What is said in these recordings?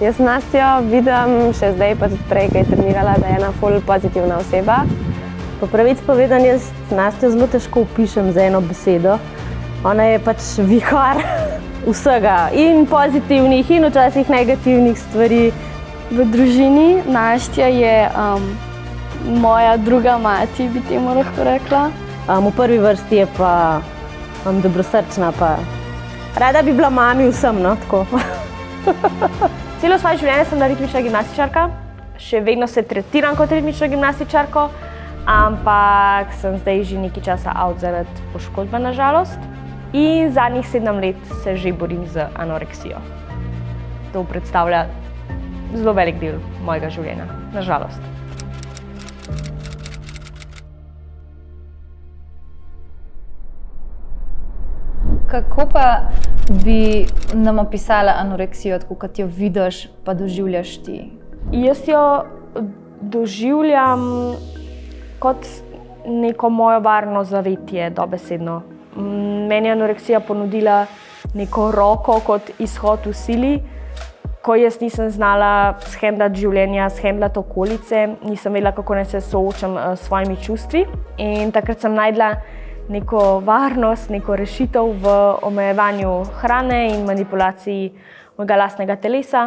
Jaz Nastjo vidim še zdaj, pa tudi prej, ko je trenirala, da je ena ful pozitivna oseba. Po pravici povedano, jaz Nastjo zelo težko opišem z eno besedo. Ona je pač vihar vsega, in pozitivnih, in včasih negativnih stvari. V družini Nastja je moja druga mati, bi temu lahko rekla. V prvi vrsti je pa dobrosrčna, pa rada bi bila mami vsem, no, tako. Celo svoje življenje sem bila ritmična gimnastičarka, še vedno se tretiram kot ritmična gimnastičarka, ampak sem zdaj že nekaj časa out zaradi poškodbe, na žalost. In zadnjih 7 let se že borim z anoreksijo. To predstavlja zelo velik del mojega življenja, na žalost. Kako pa bi nam opisala anoreksijo, tako kot jo vidiš pa doživljaš ti? Jaz jo doživljam kot neko moje varno zavetje, dobesedno. Meni je anoreksija ponudila neko roko kot izhod v sili, ko jaz nisem znala shendlati življenja, shendlati okolice, nisem vedela, kako naj se soočam s svojimi čustvi. In takrat sem našla neko varnost, neko rešitev v omejevanju hrane in manipulaciji mojega lastnega telesa.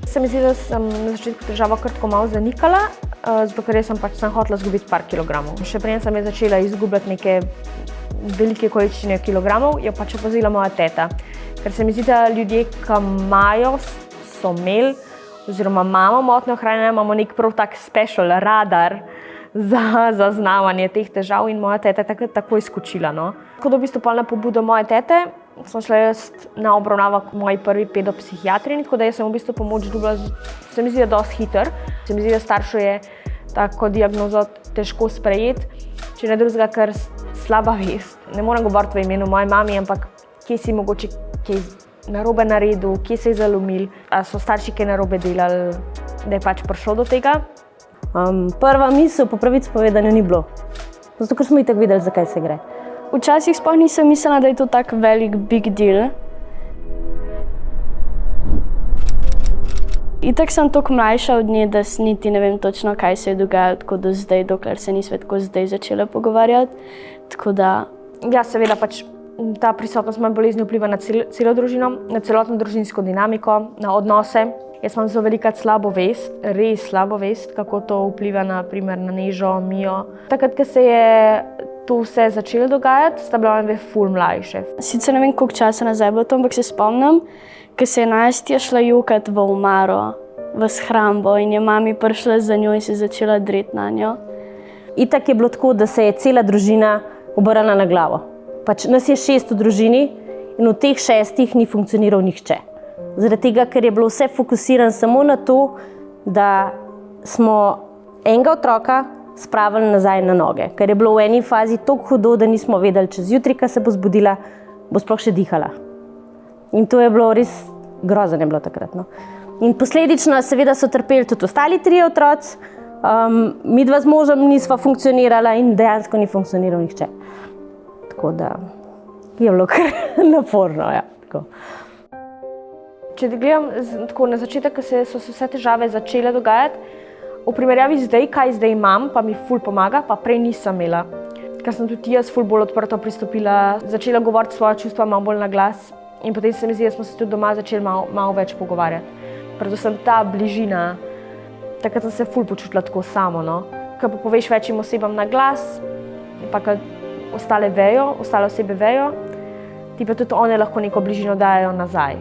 Se mi zdi, da sem na začetku težavo kar tako malo zanikala, zato ker sem hotela izgubiti par kilogramov. Še preden sem začela izgubljati neke velike količine kilogramov, je pač opazila moja teta. Ker se mi zdi, da ljudje, ki imajo, so imeli, oziroma imamo motnjo hranjenja, imamo nek prav tak special radar za zaznavanje teh težav in moja teta je takrat takoj skočila, no. Tako da v bistvu na pobudo moje tete sem šla jaz na obravnavo k moji prvi pedopsihiatrinji, tako da jaz sem v bistvu pomoč dobila, se mi zdi, da dosti hitro. Se mi zdi, da staršu je tako diagnozo težko sprejeti, če ne drugega, ker slaba vest. Ne morem govoriti v imenu moje mami, ampak kje si mogoče kaj narobe naredil, kje se je zalomil, a so starši kaj narobe delali, da je pač prišlo do tega. Prva misel po pravici povedano ni bilo, zato ker smo itak videli, zakaj se gre. Včasih sploh nisem mislila, da je to tak velik big deal. Itak sem toliko mlajša od nje, da niti ne vem točno, kaj se je dogajalo tako do zdaj, dokler se nisva tako zdaj začela pogovarjati. Tako da... Ja, seveda pač ta prisotnost moje bolezni vpliva na celo družino, na celotno družinsko dinamiko, na odnose. Jaz imam zelo velikokrat slabo vest, res slabo vest, kako to vpliva na primer na Nežo, Mijo. Takrat, ko se je to vse začelo dogajati, sta bila ene ful mlajše. Sicer ne vem, koliko časa nazaj bilo to, ampak se spomnim, ko se je Nastja šla jokat v omaro, v shrambo in je mami prišla za njo in se začela dreti na njo. Itak je bilo tako, da se je cela družina obrnila na glavo. Pač nas je 6 v družini in v teh 6 ni funkcioniral nihče. Zaradi tega, ker je bilo vse fokusirano samo na to, da smo enega otroka spravili nazaj na noge. Ker je bilo v eni fazi toliko hudo, da nismo vedeli, čez jutri, ko se bo zbudila, bo sploh še dihala. In to je bilo res grozno je bilo takrat, no. In posledično seveda so trpeli tudi ostali 3 otroci, midva z možem nisva funkcionirala in dejansko ni funkcioniral nihče. Tako da je bilo kar naporno, ja. Tako. Če gledam tako na začetek, ko so se vse težave začele dogajati, v primerjavi zdaj, kaj zdaj imam, pa mi ful pomaga, pa prej nisem imela. Ker sem tudi jaz ful bolj odprto pristopila, začela govoriti svoje čustva malo bolj na glas in potem se mi zdi, da smo se tudi doma začeli malo več pogovarjati. Predvsem ta bližina, takrat sem se ful počutila tako samo, no. Ko pa poveš večjim osebam na glas, pa ko ostale osebe vejo, ti pa tudi one lahko neko bližino dajo nazaj.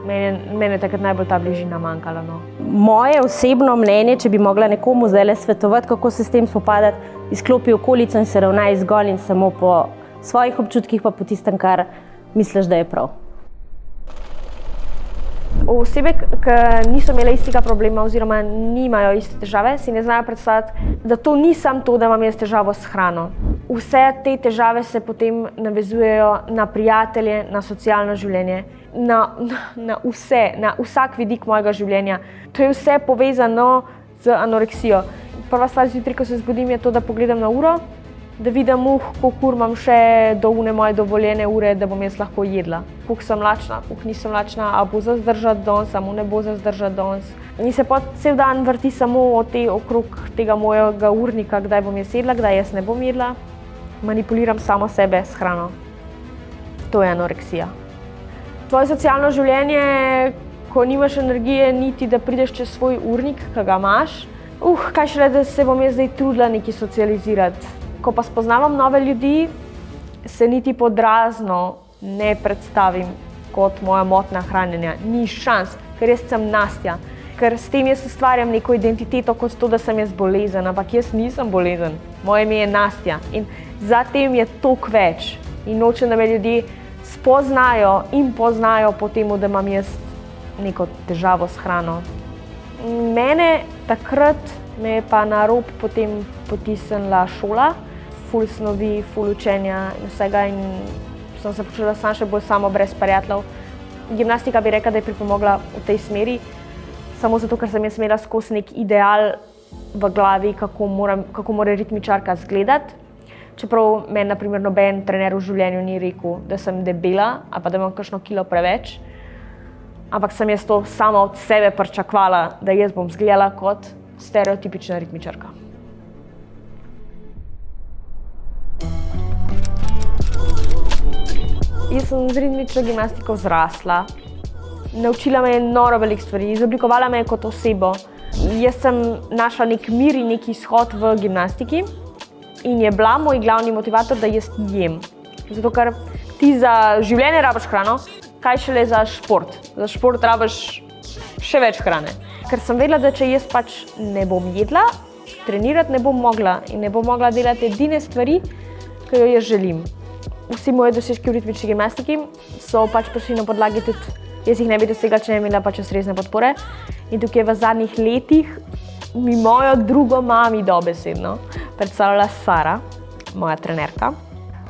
Mene je takrat najbolj ta bližina manjkala, no. Moje osebno mnenje, če bi mogla nekomu zdajle svetovati, kako se s tem spopadati, izklopi okolico in se ravnaj zgolj in samo po svojih občutkih, pa po tistem, kar misliš, da je prav. Osebe, ki niso imele istega problema oziroma nimajo iste težave, si ne znajo predstavljati, da to ni samo to, da imam jaz težavo s hrano. Vse te težave se potem navezujejo na prijatelje, na socialno življenje, na vsak vidik mojega življenja. To je vse povezano z anoreksijo. Prva stvar zjutraj, ko se zbudim, je to, da pogledam na uro da vidim, koliko ur imam še do une moje dovoljene ure, da bom jaz lahko jedla. Koliko sem lačna, koliko nisem lačna, a bo za zdržati danes, a mu ne bo za zdržati danes. In se pa cel dan vrti samo okrog tega mojega urnika, kdaj bom jaz jedla, kdaj jaz ne bom jedla. Manipuliram samo sebe s hrano. To je anoreksija. Tvoje socialno življenje, ko nimaš energije, niti da prideš čez svoj urnik, ki ga imaš, kaj šele, da se bom jaz zdaj trudila nekaj socializirati. Ko pa spoznavam nove ljudi, se niti podrazno ne predstavim kot moja motnja hranjenja. Ni šans, ker jaz sem Nastja. Ker s tem jaz ustvarjam neko identiteto kot to, da sem jaz bolezen, ampak jaz nisem bolezen. Moje ime je Nastja in za tem je toliko več. In nočem, da me ljudje spoznajo in poznajo po tem, da imam jaz neko težavo s hrano. Mene takrat me je pa na rob potem potisnila šola. Ful snovi, ful učenja in vsega in sem se počela še bolj samo brez prijateljev. Gimnastika bi rekla, da je pripomogla v tej smeri, samo zato, ker sem jaz imela skozi nek ideal v glavi, kako mora ritmičarka izgledati. Čeprav meni, na primer, noben trener v življenju ni rekel, da sem debela ali pa da imam kakšno kilo preveč. Ampak sem jaz to sama od sebe pričakovala, da jaz bom izgledala kot stereotipična ritmičarka. Jaz sem z ritmično gimnastiko zrasla. Naučila me je noro veliko stvari, izoblikovala me je kot osebo. Jaz sem našla nek mir in nek izhod v gimnastiki in je bila moj glavni motivator, da jaz jem. Zato, ker ti za življenje rabiš hrano, kaj šele za šport. Za šport rabiš še več hrane. Ker sem vedela, da če jaz pač ne bom jedla, trenirati ne bom mogla in ne bom mogla delati edine stvari, ki jo jaz želim. Vsi moji dosežki v ritmični gimnastiki so pač prišli na podlagi tudi, jaz jih ne bi dosegla, če ne bi imela pač ustrezne podpore. In tukaj v zadnjih letih mi mojo drugo mami dobesedno predstavljala Sara, moja trenerka.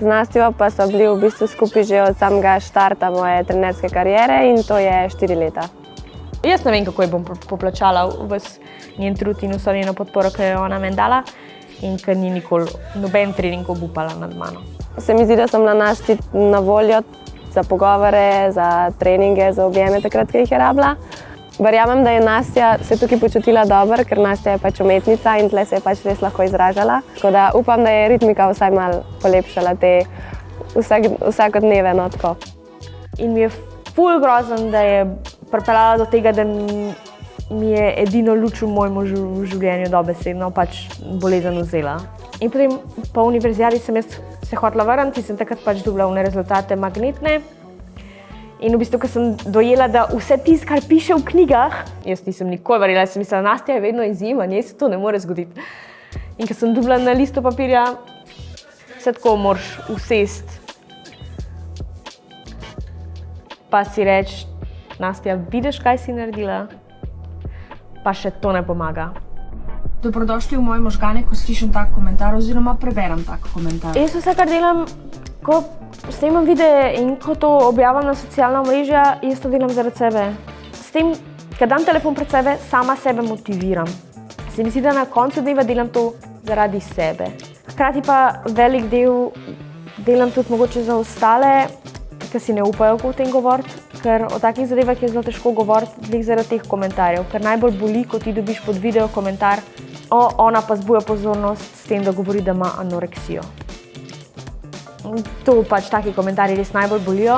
Z Nastjo pa so bili v bistvu skupaj že od samega štarta moje trenerske kariere in to je 4 leta. Jaz ne vem, kako ji bom poplačala ves njen trud in vso njeno podporo, ki jo je ona meni dala in ker ni nikoli noben trening obupala nad mano. Se mi zdi, da sem na Nastji na voljo za pogovore, za treninge, za objeme takrat, ko jih je rabila. Verjamem, da je Nastja se tukaj počutila dobro, ker Nastja je pač umetnica in tle se je pač res lahko izražala. Tako da upam, da je ritmika vsaj malo polepšala te vsakodneve notko. In mi je ful grozen, da je pripeljala do tega, da mi je edino luč v mojem življenju dobesedno pač bolezen vzela. In potem po univerzijadi sem jaz se hotela vrniti, sem takrat pač dobila rezultate magnetne. In v bistvu, ko sem dojela, da vse tisto, kar piše v knjigah, jaz nisem nikoli verjela, jaz sem mislila, Nastja je vedno izjema, njej se to ne more zgoditi. In ko sem dobila na listu papirja, se tako moraš usesti. Pa si reči, Nastja, vidiš, kaj si naredila? Pa še to ne pomaga. Dobrodošli v moje možgane, ko slišim tak komentar oziroma preberem tak komentar. Jaz vse, kar delam, ko snemam videe in ko to objavim na socialna omrežja, jaz to delam zaradi sebe. S tem, ko dam telefon pred sebe, sama sebe motiviram. Se mi zdi, da na koncu dneva delam to zaradi sebe. Hkrati pa velik del delam tudi mogoče za ostale, ki si ne upajo o tem govoriti, ker o takih zadevah je zelo težko govoriti zaradi teh komentarjev, ker najbolj boli, ko ti dobiš pod video komentar, ona pa zbuja pozornost s tem, da govori, da ima anoreksijo. To pač taki komentarji res najbolj bolijo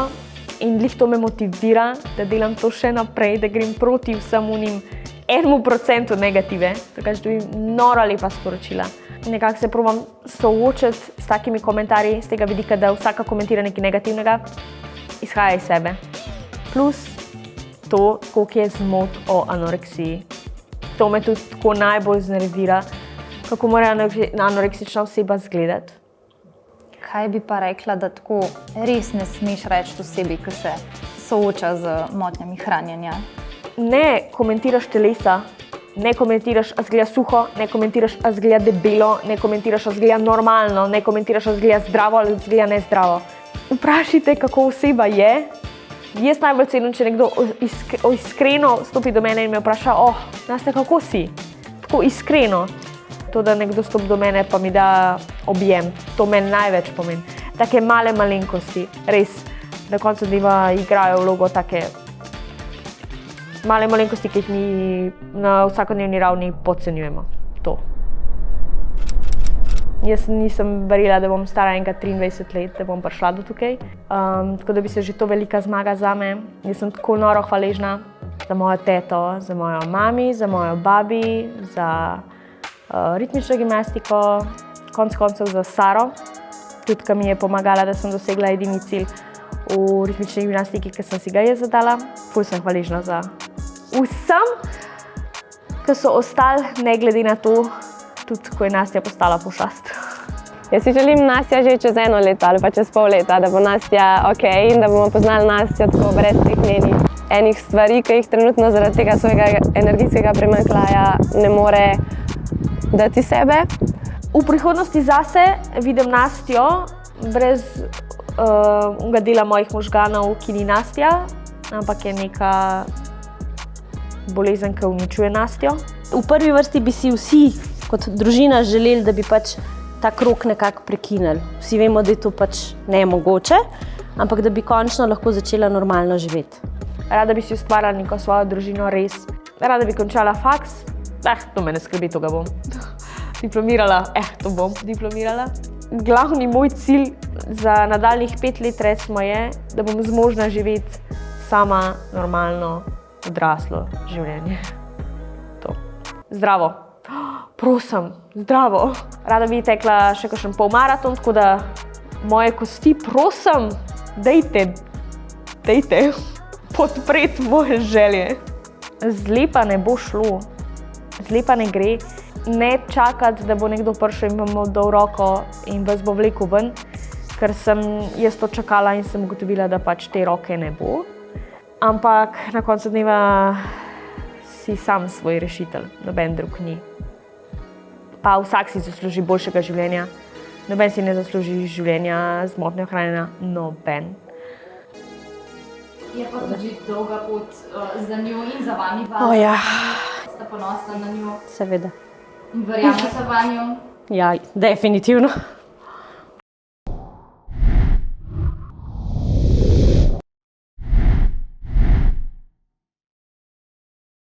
in glih to me motivira, da delam to še naprej, da grem proti vsem unim 1% negative, tako da dobim noro lepa sporočila. Nekako se probam soočiti s takimi komentarji, z tega vidika, da vsaka komentira nekaj negativnega, izhaja iz sebe. Plus to, koliko je zmot o anoreksiji. To me tudi tako najbolj znervira, kako mora anoreksična oseba izgledati. Kaj bi pa rekla, da tako res ne smeš reči osebi, ki se sooča z motnjami hranjenja? Ne komentiraš telesa, ne komentiraš, a izgleda suho, ne komentiraš, a izgleda debelo, ne komentiraš, a izgleda normalno, ne komentiraš, a izgleda zdravo ali izgleda nezdravo. Vprašajte, kako oseba je. Jaz najbolj cenim, če nekdo iskreno stopi do mene in me vpraša, Nastja, kako si? Tako iskreno. To, da nekdo stopi do mene pa mi da objem, to meni največ pomeni. Take male malenkosti, res, na koncu dneva igrajo vlogo take male malenkosti, ki jih mi na vsakodnevni ravni podcenjujemo. To. Jaz nisem verjela, da bom stara enkrat 23 let, da bom prišla do tukaj. Tako da bi se že to velika zmaga zame. Jaz sem tako noro hvaležna za mojo teto, za mojo mami, za mojo babi, za ritmično gimnastiko, konec koncev za Saro, tudi ki mi je pomagala, da sem dosegla edini cilj v ritmični gimnastiki, ki sem si ga jaz zadala. Ful sem hvaležna za vsem, ki so ostali, ne glede na to, tudi ko je Nastja postala pošast. Jaz si želim Nastja že čez 1 leto ali pa čez pol leta, da bo Nastja ok in da bomo poznali Nastjo tako brez teh njenih enih stvari, ki jih trenutno zaradi tega svojega energijskega primanjkljaja ne more dati sebe. V prihodnosti zase vidim Nastjo brez unga dela mojih možganov, ki ni Nastja, ampak je neka bolezen, ki uničuje Nastjo. V prvi vrsti bi si vsi kot družina želeli, da bi pač ta krog nekako prekinili. Vsi vemo, da je to pač nemogoče, ampak da bi končno lahko začela normalno živeti. Rada bi si ustvarila neko svojo družino, res. Rada bi končala faks, to me ne skrbi, to ga bom. Diplomirala, to bom diplomirala. Glavni moj cilj za nadaljnjih 5 let recimo je, da bom zmožna živeti sama normalno odraslo življenje. To. Zdravo. Prosim, zdravo. Rada bi tekla še kakšen polmaraton, tako da moje kosti, prosim, dejte podpreti moje želje. Zlepa ne bo šlo, zlepa ne gre. Ne čakati, da bo nekdo prišel in bom dal roko in vas bo vlekel ven, ker sem jaz to čakala in sem ugotovila, da pač te roke ne bo. Ampak na koncu dneva si sam svoj rešitelj, noben drug ni. Pa vsak si zasluži boljšega življenja, noben si ne zasluži življenja z motnjo hranjenja, noben. Je pa tudi dolga pot za njo in za vami. Ja. Ste ponosni na njo Seveda. in verjamete vanjo? Ja, definitivno.